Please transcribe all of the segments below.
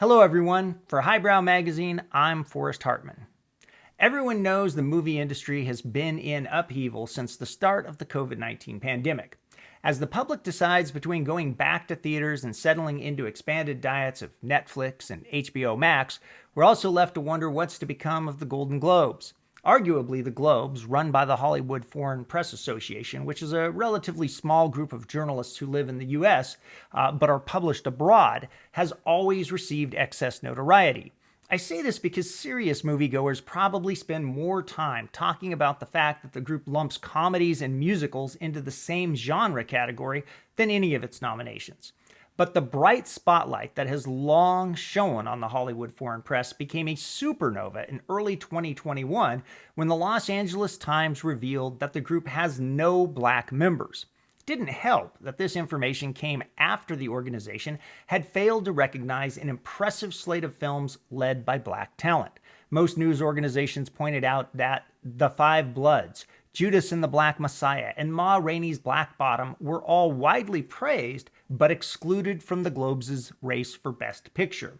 Hello everyone, for Highbrow Magazine, I'm Forrest Hartman. Everyone knows the movie industry has been in upheaval since the start of the COVID-19 pandemic. As the public decides between going back to theaters and settling into expanded diets of Netflix and HBO Max, we're also left to wonder what's to become of the Golden Globes. Arguably, the Globes, run by the Hollywood Foreign Press Association, which is a relatively small group of journalists who live in the U.S. But are published abroad, has always received excess notoriety. I say this because serious moviegoers probably spend more time talking about the fact that the group lumps comedies and musicals into the same genre category than any of its nominations. But the bright spotlight that has long shone on the Hollywood Foreign Press became a supernova in early 2021 when the Los Angeles Times revealed that the group has no black members. It didn't help that this information came after the organization had failed to recognize an impressive slate of films led by black talent. Most news organizations pointed out that The Five Bloods, Judas and the Black Messiah, and Ma Rainey's Black Bottom were all widely praised, but excluded from the Globes' race for Best Picture.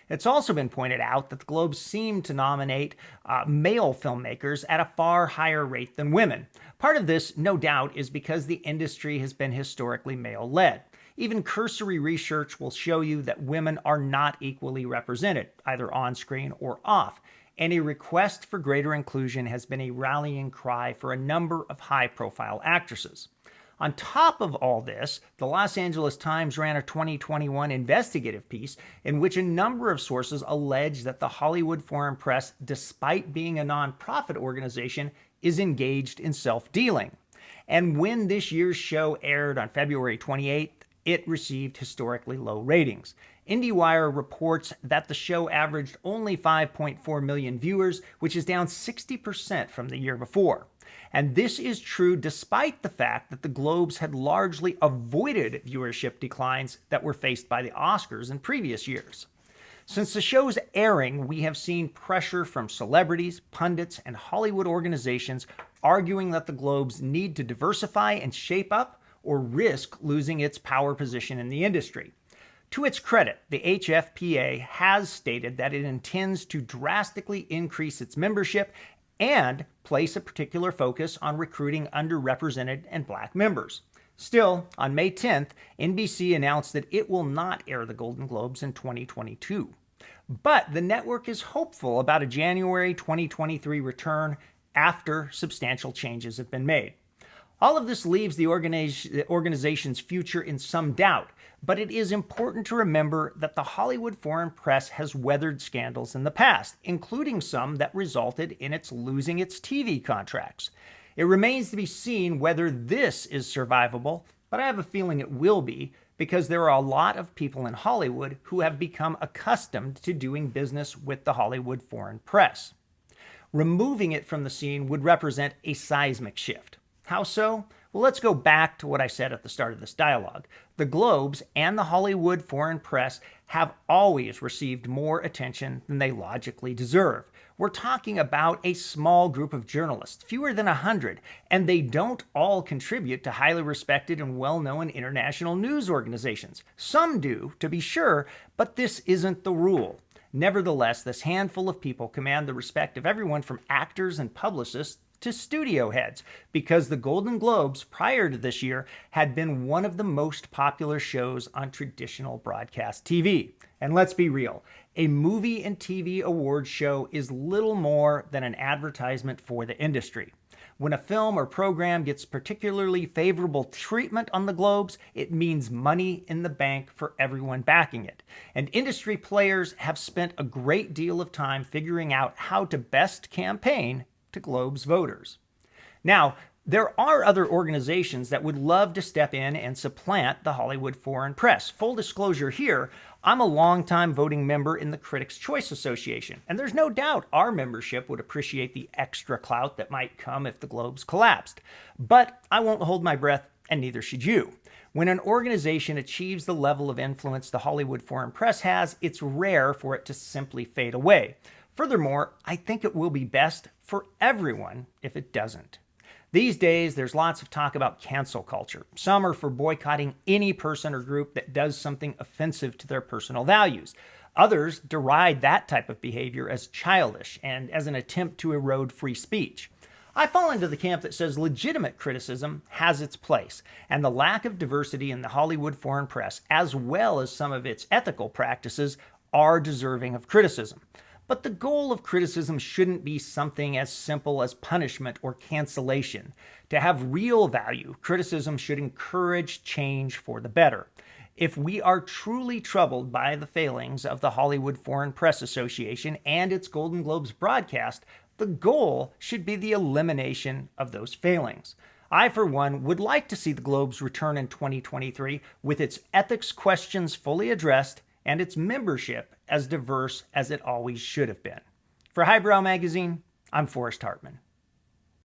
It's also been pointed out that the Globes seem to nominate male filmmakers at a far higher rate than women. Part of this, no doubt, is because the industry has been historically male-led. Even cursory research will show you that women are not equally represented, either on-screen or off. And a request for greater inclusion has been a rallying cry for a number of high-profile actresses. On top of all this, the Los Angeles Times ran a 2021 investigative piece in which a number of sources allege that the Hollywood Foreign Press, despite being a nonprofit organization, is engaged in self-dealing. And when this year's show aired on February 28th, it received historically low ratings. IndieWire reports that the show averaged only 5.4 million viewers, which is down 60% from the year before. And this is true despite the fact that the Globes had largely avoided viewership declines that were faced by the Oscars in previous years. Since the show's airing, we have seen pressure from celebrities, pundits, and Hollywood organizations arguing that the Globes need to diversify and shape up or risk losing its power position in the industry. To its credit, the HFPA has stated that it intends to drastically increase its membership and place a particular focus on recruiting underrepresented and black members. Still, on May 10th, NBC announced that it will not air the Golden Globes in 2022. But the network is hopeful about a January 2023 return after substantial changes have been made. All of this leaves the organization's future in some doubt, but it is important to remember that the Hollywood Foreign Press has weathered scandals in the past, including some that resulted in its losing its TV contracts. It remains to be seen whether this is survivable, but I have a feeling it will be, because there are a lot of people in Hollywood who have become accustomed to doing business with the Hollywood Foreign Press. Removing it from the scene would represent a seismic shift. How so? Well, let's go back to what I said at the start of this dialogue. The Globes and the Hollywood Foreign Press have always received more attention than they logically deserve. We're talking about a small group of journalists, fewer than 100, and they don't all contribute to highly respected and well-known international news organizations. Some do, to be sure, but this isn't the rule. Nevertheless, this handful of people command the respect of everyone from actors and publicists to studio heads, because the Golden Globes prior to this year had been one of the most popular shows on traditional broadcast TV. And let's be real, a movie and TV awards show is little more than an advertisement for the industry. When a film or program gets particularly favorable treatment on the Globes, it means money in the bank for everyone backing it. And industry players have spent a great deal of time figuring out how to best campaign to Globes voters. Now, there are other organizations that would love to step in and supplant the Hollywood Foreign Press. Full disclosure here, I'm a longtime voting member in the Critics' Choice Association, and there's no doubt our membership would appreciate the extra clout that might come if the Globes collapsed. But I won't hold my breath, and neither should you. When an organization achieves the level of influence the Hollywood Foreign Press has, it's rare for it to simply fade away. Furthermore, I think it will be best for everyone if it doesn't. These days, there's lots of talk about cancel culture. Some are for boycotting any person or group that does something offensive to their personal values. Others deride that type of behavior as childish and as an attempt to erode free speech. I fall into the camp that says legitimate criticism has its place, and the lack of diversity in the Hollywood foreign press, as well as some of its ethical practices, are deserving of criticism. But the goal of criticism shouldn't be something as simple as punishment or cancellation. To have real value, criticism should encourage change for the better. If we are truly troubled by the failings of the Hollywood Foreign Press Association and its Golden Globes broadcast, the goal should be the elimination of those failings. I, for one, would like to see the Globes return in 2023 with its ethics questions fully addressed and its membership as diverse as it always should have been. For Highbrow Magazine, I'm Forrest Hartman.